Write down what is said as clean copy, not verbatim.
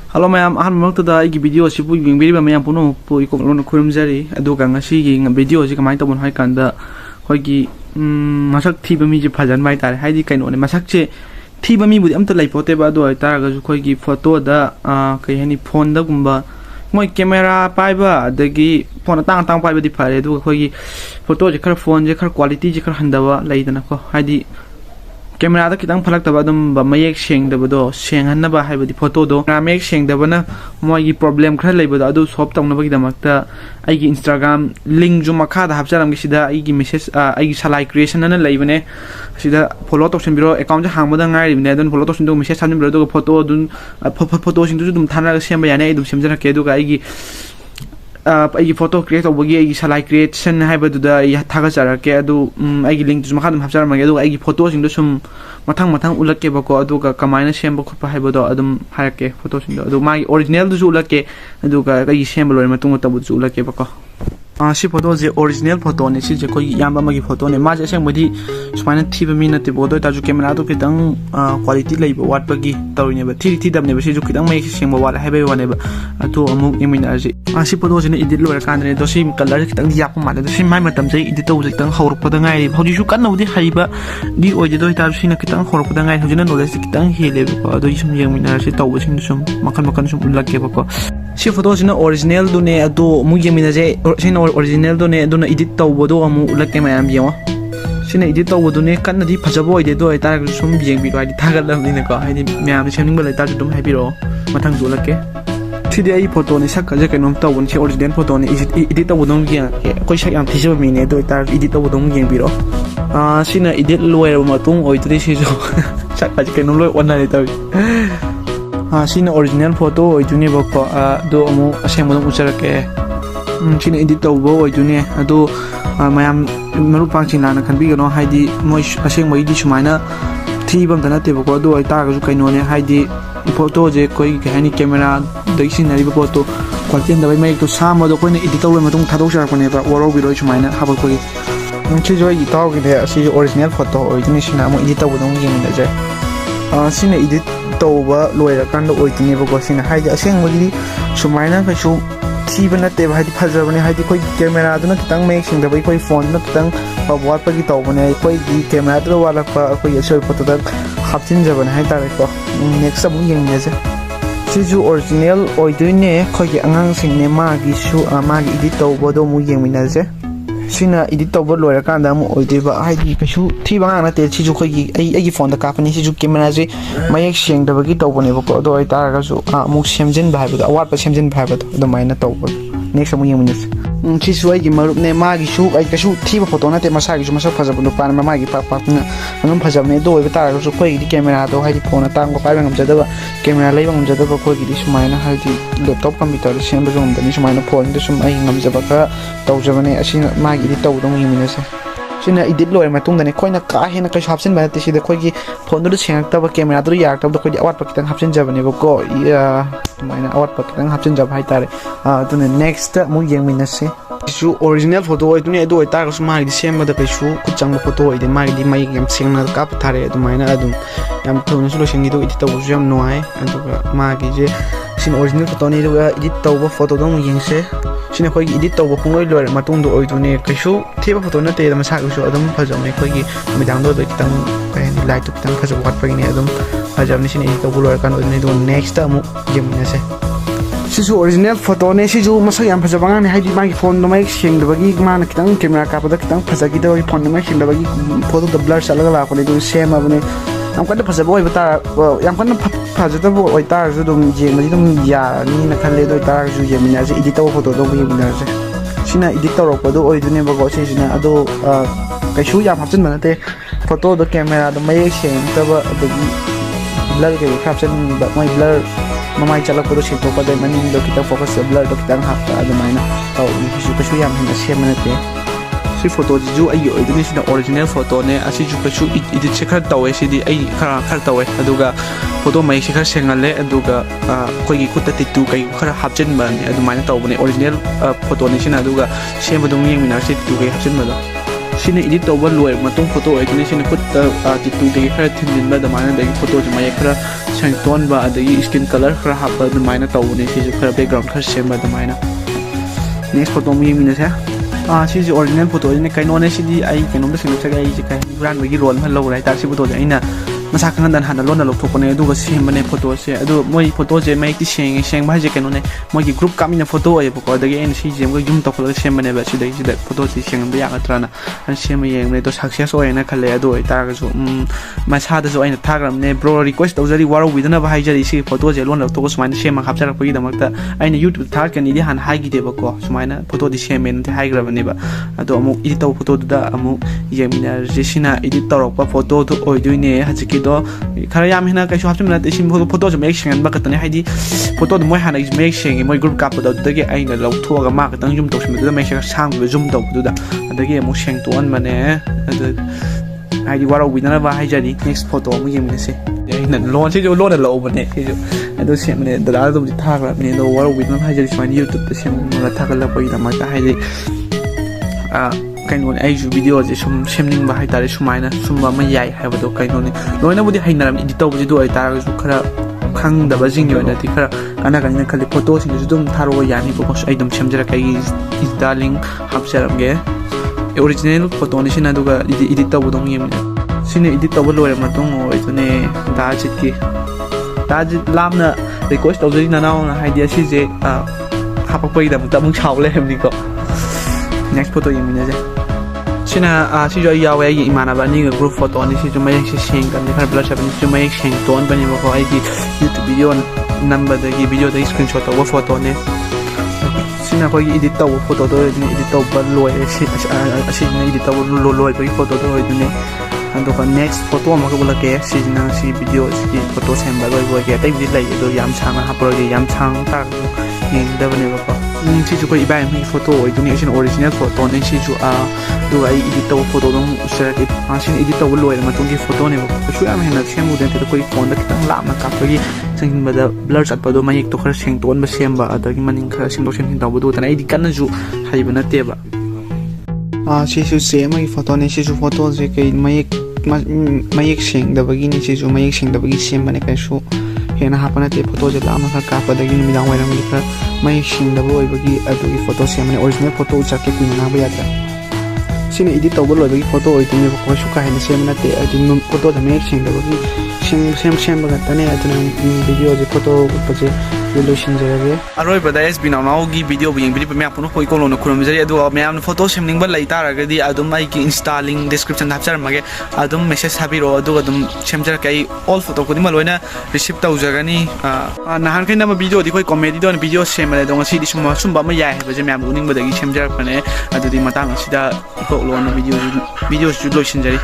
Halo mayam ahan mamaktada aigi video si pu yingbiriba mayam puno pu ikoklona khurumjari aduga ngasi gi video si kamai tabon hai kanda hoigi masak thiba mi je phajan mai tare haidi kaino ne masak che thiba mi budi amta laipote ba do taraga ju khoigi photo da kai hani phone da gumba moi camera paiba adagi phone tang tang paiba di phare du khoigi photo je khar phone je khar quality je khar handawa laidana ko haidi camera da kitang phalak taba dum ba mayek sheng da bodo sheng hanna ba haibadi photo do mayek sheng da bana moi gi problem khra leibo da adu solve tong na ba gi damakta ai gi instagram link ju makha da hapcharam gi sida ai gi message ai gi salai creation na leibane sida follow to biro account ja hang boda ngai ribne don follow to do message sanjim biro do photo dun photo sing du dum thana ga semba yana ai dum semjana ke du ga ai gi aigi photo create obagi aigi salai creation haibadu da ya thaga charake adu aigi link tu makha dum hapchar mage adu aigi photo sing do sum mathang ulakke bako adu ka kamaina semba khotpa haibado adum hayake photo sing do adu mai original du ulakke adu ka aigi semba loi matung tabu du ulakke bako si photo je original photo ne si je koi yamba magi photo ne ma je seng modi smaina thiba mi na te bodo ta ju camera do kitang quality leiba wat bagi tawine ba thi dam ne ba si ju kitang mai seng ba wala haibai wane ba atu amuk imina ji si photo je ne edit loi kan ne do si color kitang yak ma do si mai matam je edit to je kitang horok pada ngai hoji su kan nodi haiba di oje do ta si na kitang horok pada ngai hojina knowledge kitang hele ba do sum yemina si taw sing sum makan sum ulakke ba ko si photo je na original do ne adu mu yemina je original do ne do na edit taw bodo amu ulakke mayam yewa sina edit taw bodo ne kan nadi phajabo ide do ai tar sum yeng bi ai thagal lam ni ko ai mayam semning ba lai tar dum hai biro mathang do ulakke sidi ai photo ni sak je kenom taw bon si original photo ni edit taw bodong gi koi sak yam thijaba mi ne do tar edit taw bodong yeng biro sina edit loer matung oi tri si jo sak je kenom loi onna ni taw sina original photo oi juni bako do amu asem bodong ucharake sina edit taw bo oi juni ado mayam maru pangchin lana khanbi gano haidi moi aseng mai di sumaina thibam dana te bako do ai tar ga ju kaino ne haidi photo je koi gani camera dai sin nari photo quality da bai mai to sama do koi ne edit taw le matung thadok jar kone ba waro biro sumaina haba koi chi jo i taw gi de si original photo oi juni sina mo edit taw dong yeng da je sina edit taw ba loira kan do oi tini bako sina haidi aseng mai sumaina ka su thiba na te haidi phajabane haidi koi camera do na kitang mai sing da bai koi phone na kitang wat pa gi taw bane koi gi camera do wala pa koi asoi photo da hapchin jabane hai tare ko next amu yeng ne je si ju original oi doine khoi gi angang sing ne ma gi su ma gi edit taw bodo mu yeng mina je sina edit taw bo loira kan da mu oi de ba haidi ka su thiba nga na te si ju khoi gi ai gi phone da kapani si ju camera je mayek sing da ba gi taw bane ba ko do ai tar ga su mu semjin ba ba awat pa semjin ba ba do mai na taw ba next amu yeng mina si su ai gi marup ne ma gi su ai ka su thiba photo na te masa gi su masa phajab do pan ma gi pa na angam phajab ne do oi ba tar ga su khoi gi camera do haidi phone tang ko pa ngam jada ba camera lai ngam jada ba khoi gi sumaina haidi laptop computer sem ba jom da ni sumaina phone de sum ai ngam jaba ka taw jabane asina ma gi taw dong yeng mina se sina edit loi matung dane khoina ka hena ka hapsin ba te sida khoi gi phone do sengak ta ba camera do yak ta do khoi awat pa kitang hapsin jabane ba ko maina awat pa kitang hapsin jab hai tare to next mu yeng mina se su original photo oi tuni do tar su ma gi sem da kai su ku chang photo oi de ma gi mai yam seng na ka thare do maina adum yam thon su lo seng gi do edit taw su yam noi ando ma gi je sin original photo ni do edit taw ba photo dong yeng se sina khoi edit taw ba phungoi lor matung do oi tuni kai su thiba photo na te da masa su adum phajam ne khoi gi midang do kitang kai ni light to kitang phajam wat pa ni adum phajam ni sin edit taw lor kan ni do next amu yem ne se sisu original photo ne si ju masa yam phajab nga ne haidi magi phone no mai sing da bagi ma na kitang camera ka pa da kitang phajagi da phone no mai sing da bagi photo da blur sala la ko ne do same abune am kan da phajab oi bata yam kan phajab da oi tar ju dum je ma dum ya ni na khan le do tar ju je mina je edit taw photo do bi mina je sina edit taw ro ko do oi du ne ba go se sina ado kai shu yam hapchen ma na te photo do camera do mai sing ta ba da blur ke caption ba mai blur mamai chalak ko se to pa dai maning do kita focus blur do kita hap ta adamaina taw ni su ka su yam hina sem na te si photo ju ai oi duni sina original photo ne asi ju ka su edit se khar taw si di ai khar taw aduga photo mai se khar sengale aduga koi gi kutta titu kai khar hapchen ba ni adamaina taw bane original photo ni sina aduga sem ba dum yeng mina se titu kai hapchen ba sini edit taw ba loi matung photo ai duni sina kutta titu kai khar thin din ba adamaina dai photo ju mai khar ꯁꯦꯡꯇꯣꯟꯕ ꯑꯗꯒꯤ skin colour ꯈꯔ ꯍꯥꯞꯄ ꯑꯗꯨꯃꯥꯏꯅ ꯇꯧꯕꯅꯦ ꯁꯤꯁꯨ ꯈꯔ background ꯈꯔ ꯁꯦꯝꯕ ꯑꯗꯨꯃꯥꯏꯅ ꯅꯦꯛꯁ ꯐꯣꯇꯣ ꯑꯃꯨꯛ ꯌꯦꯡꯃꯤꯟꯅꯁꯦ ꯁꯤꯁꯦ ꯑꯣꯔꯤꯖꯤꯅꯦꯜ ꯐꯣꯇꯣꯁꯤꯅꯦ ꯀꯩꯅꯣꯅꯦ ꯁꯤꯗꯤ ꯑꯩ ꯀꯩꯅꯣꯝꯗ ꯁꯦꯡꯗꯣꯛꯆꯒꯦ ꯑꯩꯁꯦ ꯀꯩ ꯍꯨꯔꯥꯟꯕꯒꯤ ꯔꯣꯜ ꯑꯃ ꯂꯧꯔꯦ ꯍꯥꯏꯇꯥꯔꯦ ꯁꯤ ꯐꯣꯇꯣꯁꯦ ꯑꯩꯅ ꯃꯁꯥ ꯈꯪꯍꯟꯗꯅ ꯍꯥꯟꯅ ꯂꯣꯟꯅ ꯂꯧꯊꯣꯛꯄꯅꯦ ꯑꯗꯨꯒ ꯁꯦꯝꯕꯅꯦ ꯐꯣꯇꯣꯁꯦ ꯑꯗꯨ ꯃꯣꯏ ꯐꯣꯇꯣꯁꯦ ꯃꯌꯦꯛꯇꯤ ꯁꯦꯡꯕ ꯍꯥꯏꯁꯦ ꯀꯩꯅꯣꯅꯦ ꯃꯣꯏꯒꯤ ꯒ꯭ꯔꯨꯞ ꯀꯥꯞꯃꯤꯟꯅ ꯐꯣꯇꯣ ꯑꯣꯏꯌꯦꯕꯀꯣ ꯑꯗꯒꯤ ꯑꯩꯅ ꯁꯤꯁꯦ ꯑꯃꯨꯛ ꯌꯨꯝ ꯇꯧꯈꯠꯂꯒ ꯁꯦꯝꯕꯅꯦꯕ ꯁꯤꯗꯩꯁꯤꯗ ꯐꯣꯇꯣꯁꯤ ꯁꯦꯡꯍꯟꯕ ꯌꯥꯒꯗ꯭ꯔꯥꯅ ꯁꯦꯝꯕ ꯌꯦꯡꯕꯅꯦ ꯑꯗꯣ ꯁꯛꯁꯦꯁ ꯑꯣꯏꯌꯦꯅ ꯈꯜꯂꯦ ꯑꯗꯨ ꯑꯣꯏꯇꯥꯔꯒꯁꯨ ꯃꯁꯥꯗꯁꯨ ꯑꯩꯅ ꯊꯥꯈ꯭ꯔꯕꯅꯦ ꯕ꯭ꯔꯣ ꯔꯤꯀ꯭ꯋꯦꯁ ꯇꯧꯖꯔꯤ ꯋꯥꯔꯧꯕꯤꯗꯅꯕ ꯍꯥꯏꯖꯔꯤ ꯁꯤꯒꯤ ꯐꯣꯇꯣꯁꯦ ꯂꯣꯟ ꯂꯧꯊꯣꯛꯑꯒ ꯁꯨꯃꯥꯏꯅ ꯁꯦꯝꯃꯒ ꯍꯥꯞꯆꯔꯛꯄꯒꯤꯗꯃꯛꯇ ꯑꯩꯅ ꯌꯨꯇ꯭ꯌꯨꯕ ꯊꯥꯒꯠꯀꯅꯤꯗꯤ ꯍꯥꯟꯅ ꯍꯥꯏꯈꯤꯗꯦꯕꯀꯣ ꯁꯨꯃꯥꯏꯅ ꯐꯣꯇꯣꯗꯤ ꯁꯦꯝꯃꯦꯅꯗꯤ ꯍꯥꯏꯈ꯭ꯔꯕꯅꯦꯕ ꯑꯗꯣ ꯑꯃꯨꯛ ꯏꯗꯤꯠ ꯇꯧꯕ ꯐꯣꯇꯣꯗꯨꯗ ꯑꯃꯨꯛ ꯌꯦꯡꯃꯤꯟꯅꯔꯁꯤ ꯁꯤꯅ ꯏꯗꯤꯠ ꯇꯧꯔꯛꯄ ꯐꯣꯇꯣꯗꯨ ꯑꯣꯏꯗꯣꯏꯅꯦ ꯍꯧꯖꯤꯛꯀꯤꯗꯣ ꯈꯔ ꯌꯥꯝ ꯍꯦꯟꯅ ꯀꯩꯁꯨ ꯍꯥꯞꯆꯤꯟꯕ ꯅꯠꯇꯦ ꯁꯤ ꯐꯣꯇꯣꯁꯨ ꯃꯌꯦꯛ ꯁꯦꯡꯍꯟꯕ ꯈꯛꯇꯅꯦ ꯍꯥꯏꯗꯤ ꯐꯣꯇꯣꯗꯣ ꯃꯣꯏ ꯍꯥꯟꯅꯒꯤꯁꯨ ꯃꯌꯦꯛ ꯁꯦꯡꯉꯦ ꯃꯣꯏ ꯒ꯭ꯔꯨꯞ ꯀꯥꯞꯄꯗꯣ ꯑꯗꯨꯗꯒꯤ ꯑꯩꯅ ꯂꯧꯊꯣꯛꯑꯒ ꯃꯥ ꯈꯛꯇꯪ ꯖꯨꯝ ꯇꯧꯁꯤꯟꯕꯗꯨꯗ ꯃꯌꯦꯛ ꯁꯥꯡꯕꯤꯕ ꯖꯨꯝ ꯇꯧꯕꯗꯨꯗ ꯑꯗꯒꯤ ꯑꯃꯨꯛ ꯁꯦꯡꯇꯣꯛꯍꯟꯕꯅꯦ ꯑꯗꯨ ꯍꯥꯏꯗꯤ ꯋꯥꯔꯧꯕꯤꯗꯅꯕ ꯍꯥꯏꯖꯔꯤ ꯅꯦꯛꯁ ꯐꯣꯇꯣ ꯑꯃꯨꯛ ꯌꯦꯡꯃꯤꯟꯅꯁꯤ ꯑꯩꯅ ꯁꯤꯁꯨ ꯂꯣꯟꯅ ꯂꯧꯕꯅꯦ ꯁꯤꯁꯨ ꯑꯗꯨ ꯁꯦꯝꯕꯅꯦ ꯗꯗꯥꯗꯕꯨꯗꯤ ꯊꯥꯈ꯭ꯔꯕꯅꯦ ꯑꯗꯣ ꯋꯥꯔꯧꯕꯤꯗꯅꯕ ꯍꯥꯏꯖꯔꯤ ꯁꯨꯃꯥꯏꯅ ꯌꯨꯇ꯭ꯌꯨꯕꯇ ꯁꯦꯝꯃꯒ ꯊꯥꯒꯠꯂꯛꯄꯒꯤꯗꯃꯛꯇ ꯍꯥꯏꯗꯤ ꯀꯩꯅꯣꯅꯦ ꯑꯩꯁꯨ ꯚꯤꯗꯤꯑꯣꯁꯦ ꯁꯨꯝ ꯁꯦꯝꯅꯤꯡꯕ ꯍꯥꯏꯇꯥꯔꯦ ꯁꯨꯃꯥꯏꯅ ꯁꯨꯝꯕ ꯑꯃ ꯌꯥꯏ ꯍꯥꯏꯕꯗꯣ ꯀꯩꯅꯣꯅꯦ ꯂꯣꯏꯅꯕꯨꯗꯤ ꯍꯩꯅꯔꯝꯃꯤ ꯏꯗꯤꯠ ꯇꯧꯕꯁꯤꯗ ꯑꯣꯏꯇꯥꯔꯒꯁꯨ ꯈꯔ ꯈꯪꯗꯕꯁꯤꯡꯒꯤ ꯑꯣꯏꯅꯗꯤ ꯈꯔ ꯀꯥꯟꯅꯒꯅꯤꯅ ꯈꯜꯂꯤ ꯐꯣꯇꯣꯁꯤꯡꯗꯨꯁꯨ ꯑꯗꯨꯝ ꯊꯥꯔꯛꯑꯣ ꯌꯥꯅꯤꯕꯀꯣ ꯑꯩ ꯑꯗꯨꯝ ꯁꯦꯝꯖꯔꯛꯀꯦ ꯑꯩꯒꯤ ꯏꯟꯁꯇꯥ ꯂꯤꯡ ꯍꯥꯞꯆꯔꯝꯒꯦ ꯑꯣꯔꯤꯖꯤꯅꯦꯜ ꯐꯣꯇꯣꯅꯤ ꯁꯤꯅ ꯑꯗꯨꯒ ꯏꯗꯤꯠ ꯇꯧꯕꯗꯣ ꯑꯃꯨꯛ ꯌꯦꯡꯃꯤꯟꯅ ꯁꯤꯅ ꯏꯗꯤꯠ ꯇꯧꯕ ꯂꯣꯏꯔ ꯃꯇꯨꯡ ꯑꯣꯏꯗꯨꯅꯦ ꯗꯥꯖꯤꯠꯀꯤ ꯗꯥꯖꯤꯠ ꯂꯥꯞꯅ ꯔꯤꯀ꯭ꯋꯦꯁ ꯇꯧꯖꯔꯤ ꯅꯅꯥꯎꯅ ꯍꯥꯏꯗꯤ ꯑꯁꯤꯁꯦ ꯍꯥꯄꯛꯄꯒꯤꯗꯃꯛꯇ ꯑꯃꯨꯛ ꯁꯥꯎ ꯂꯩꯔꯝꯅꯤꯀꯣ ꯅꯦꯛꯁ ꯐꯣꯇꯣ ꯌꯦꯡꯃꯤꯟꯅꯁꯦ ꯁꯤꯅ ꯁꯤꯁꯨ ꯑꯩ ꯌꯥꯎꯋꯦ ꯑꯩꯒꯤ ꯏꯃꯥꯟꯅꯕ ꯑꯅꯤꯒ ꯒ꯭ꯔꯨꯞ ꯐꯣꯇꯣꯅꯤ ꯁꯤꯁꯨ ꯃꯌꯦꯛꯁꯦ ꯁꯦꯡꯗꯕꯅꯤ ꯈꯔ ꯕ꯭ꯂꯔ ꯆꯠꯄꯅꯤ ꯁꯤꯁꯨ ꯃꯌꯦꯛ ꯁꯦꯡꯇꯣꯛꯍꯟꯕꯅꯦꯕꯀꯣ ꯑꯩꯒꯤ ꯌꯨꯇ꯭ꯌꯨꯕ ꯚꯤꯗꯤꯑꯣ ꯅꯝꯕꯗꯒꯤ ꯚꯤꯗꯤꯑꯣꯗꯒꯤ ꯁ꯭ꯀ꯭ꯔꯤꯟ ꯁꯣꯠ ꯇꯧꯕ ꯐꯣꯇꯣꯅꯦ ꯁꯤꯅ ꯑꯩꯈꯣꯏꯒꯤ ꯏꯗꯤꯠ ꯇꯧꯕ ꯐꯣꯇꯣꯗꯣ ꯑꯣꯏꯗꯣꯏꯅꯦ ꯏꯗꯤꯠ ꯇꯧꯕ ꯂꯣꯏꯔꯦ ꯑꯁꯤꯁꯤꯅꯏꯗꯤꯠ ꯇꯧꯕ ꯂꯣꯏꯕꯒꯤ ꯐꯣꯇꯣꯗꯣ ꯑꯣꯏꯗꯣꯏꯅꯦ ꯑꯗꯨꯒ ꯅꯦꯛꯁט ꯐꯣꯇꯣ ꯑꯃꯒ ꯎꯠꯂꯛꯀꯦ ꯁꯤꯁꯤꯅ ꯁꯤ ꯚꯤꯗꯤꯑꯣꯁꯤꯒꯤ ꯐꯣꯇꯣ ꯁꯦꯝꯕ ꯂꯣꯏꯕ ꯑꯣꯏꯒꯦ ꯑꯇꯩꯕꯨꯗꯤ ꯂꯩ ꯑꯗꯣ ꯌꯥꯝ ꯁꯥꯡꯅ ꯍꯥꯞꯄꯔꯣꯏꯒꯦ ꯌꯥꯝ ꯁꯥꯡ ꯇꯥꯔꯒꯁꯨ ꯌꯦꯡꯒꯗꯕꯅꯦꯕꯀꯣ ꯁꯤꯁꯨ ꯑꯩꯈꯣই ꯏꯕꯥꯏ ꯑꯃꯒꯤ ꯐꯣꯇꯣ ꯑꯣꯏꯗꯣꯏꯅꯦ ꯁꯤꯅ ꯑꯣꯔꯤꯖꯤꯅꯦꯜ ꯐꯣꯇꯣꯅꯦ ꯁꯤꯁꯨ ꯑꯗꯨꯒ ꯑꯩ ꯏꯗꯤꯠ ꯇꯧꯕ ꯐꯣꯇꯣꯗꯣ ꯑꯃꯨꯛ ꯎꯠꯆꯔꯛꯀꯦ ꯁꯤꯅ ꯏꯗꯤꯠ ꯇꯧꯕ ꯂꯣꯏꯔ ꯃꯇꯨꯡꯒꯤ ꯐꯣꯇꯣꯅꯦꯕꯀꯣ ꯀꯩꯁꯨ ꯌꯥꯝ ꯍꯦꯟꯅ ꯁꯦꯝꯃꯨꯗꯦ ꯅꯠꯇꯦ ꯑꯩꯈꯣꯏ ꯐꯣꯟꯗ ꯈꯤꯇꯪ ꯂꯥꯞꯅ ꯀꯥꯞꯄꯒꯤ ꯆꯪꯁꯤꯟꯕꯗ ꯕ꯭ꯂꯔ ꯆꯠꯄꯗꯣ ꯃꯌꯦꯛꯇꯣ ꯈꯔ ꯁꯦꯡꯇꯣꯛꯍꯟꯕ ꯁꯦꯝꯕ ꯑꯗꯒꯤ ꯃꯅꯤꯡ ꯈꯔ ꯁꯦꯝꯗꯣꯛ ꯁꯦꯝꯖꯤꯟ ꯇꯧꯕꯗꯨ ꯈꯛꯇꯅꯦ ꯑꯩꯗꯤ ꯀꯟꯅꯁꯨ ꯍꯩꯕ ꯅꯠꯇꯦꯕ ꯁꯤꯁꯨ ꯆꯦ ꯑꯃꯒꯤ ꯐꯣꯇꯣꯅꯦ ꯁꯤꯁꯨ ꯐꯣꯇꯣꯁꯦ ꯀꯩ ꯃꯌꯦꯛ ꯁꯦꯡꯗꯕꯒꯤꯅꯤ ꯁꯤꯁꯨ ꯃꯌꯦꯛ ꯁꯦꯡꯗꯕꯒꯤ ꯁꯦꯝꯕꯅꯦ ꯀꯩꯁꯨ ꯍꯦꯟꯅ ꯍꯥꯞꯄ ꯅꯠꯇꯦ ꯐꯣꯇꯣꯁꯦ ꯂꯥꯞꯅ ꯈꯔ ꯀꯥꯞꯄꯗꯒꯤ ꯅꯨꯃꯤꯗꯥꯡ ꯋꯥꯏꯔꯝꯒꯤ ꯈꯔ ꯃꯌꯦꯛ ꯁꯦꯡꯗꯕ ꯑꯣꯏꯕꯒꯤ ꯑꯗꯨꯒꯤ ꯐꯣꯇꯣ ꯁꯦꯝꯕꯅꯦ ꯑꯣꯔꯤꯖꯤꯅꯦल ꯐꯣꯇꯣ ꯎꯠꯆꯔꯛꯀꯦ ꯀꯨꯏꯅ ꯉꯥꯡꯕ ꯌꯥꯗ꯭ꯔꯦ ꯁꯤꯅ ꯏꯗꯤꯠ ꯇꯧꯕ ꯂꯣꯏꯕꯒꯤ ꯐꯣꯇꯣ ꯑꯣꯏꯗꯣꯏꯅꯦꯕ ꯀꯩꯁꯨ ꯀꯥ ꯍꯦꯟꯅ ꯁꯦꯝꯕ ꯅꯠꯇꯦ ꯍꯥꯏꯗꯤ ꯐꯣꯇꯣꯗ ꯃꯌꯦꯛ ꯁꯦꯡꯗꯕꯒꯤ ꯁꯦꯝꯕ ꯉꯥꯛꯇꯅꯦ ꯑꯗꯨꯅ ꯚꯤꯗꯤꯑꯣꯁꯦ ꯐꯣꯇꯣ ꯎꯠꯄꯁꯦ ꯂꯣꯏꯁꯤꯟꯖꯔꯒꯦ ꯑꯔꯣꯏꯕꯗ ꯑꯦꯁ ꯅꯥꯎꯒꯤ ꯚꯤꯗꯤꯑꯣꯕꯨ ꯌꯦꯡꯕꯤꯔꯤꯕ ꯃꯌꯥꯝ ꯄꯨꯝꯅꯃꯛ ꯏꯀꯣꯂꯣꯟꯅ ꯈꯨꯔꯨꯝꯖꯔꯤ ꯑꯗꯨꯒ ꯃꯌꯥꯝꯅ ꯐꯣꯇꯣ ꯁꯦꯝꯅꯤꯡꯕ ꯂꯩ ꯇꯥꯔꯒꯗꯤ ꯑꯗꯨꯝ ꯑꯩꯒꯤ ꯏꯟꯁꯇꯥ ꯂꯤꯡ ꯗꯤꯁꯀ꯭ꯔꯤꯞꯁꯟꯗ ꯍꯥꯞꯆꯔꯝꯃꯒꯦ ꯑꯗꯨꯝ ꯃꯦꯁꯦꯖ ꯊꯥꯕꯤꯔꯛꯑꯣ ꯑꯗꯨꯒ ꯑꯗꯨꯝ ꯁꯦꯝꯖꯔꯛꯀꯦ ꯑꯩ ꯑꯣꯜ ꯐꯣꯇꯣ ꯈꯨꯗꯤꯡꯃꯛ ꯂꯣꯏꯅ ꯔꯤꯁꯤꯞ ꯇꯧꯖꯒꯅꯤ ꯅꯍꯥꯟꯈꯩ ꯅꯝꯕ ꯚꯤꯗꯤꯑꯣꯗꯤ ꯑꯩꯈꯣꯏ ꯀꯣꯃꯦꯗꯤꯗ ꯑꯣꯏꯅ ꯚꯤꯗꯤꯑꯣ ꯁꯦꯝꯕꯅꯦ ꯑꯗꯣ ꯉꯁꯤꯗꯤ ꯁꯨꯝꯕ ꯑꯃ ꯌꯥꯏ ꯍꯥꯏꯕꯁꯦ ꯃꯌꯥꯝ ꯎꯅꯤꯡꯕꯗꯒꯤ ꯁꯦꯝꯖꯔꯛꯄꯅꯦ ꯑꯗꯨꯗꯤ ꯃꯇꯥꯡ ꯑꯁꯤꯗ ꯏꯀꯣꯛꯂꯣꯟꯅ ꯚꯤꯗꯤꯑꯣꯁꯨ ꯂꯣꯏꯁꯤꯟꯖꯔꯤ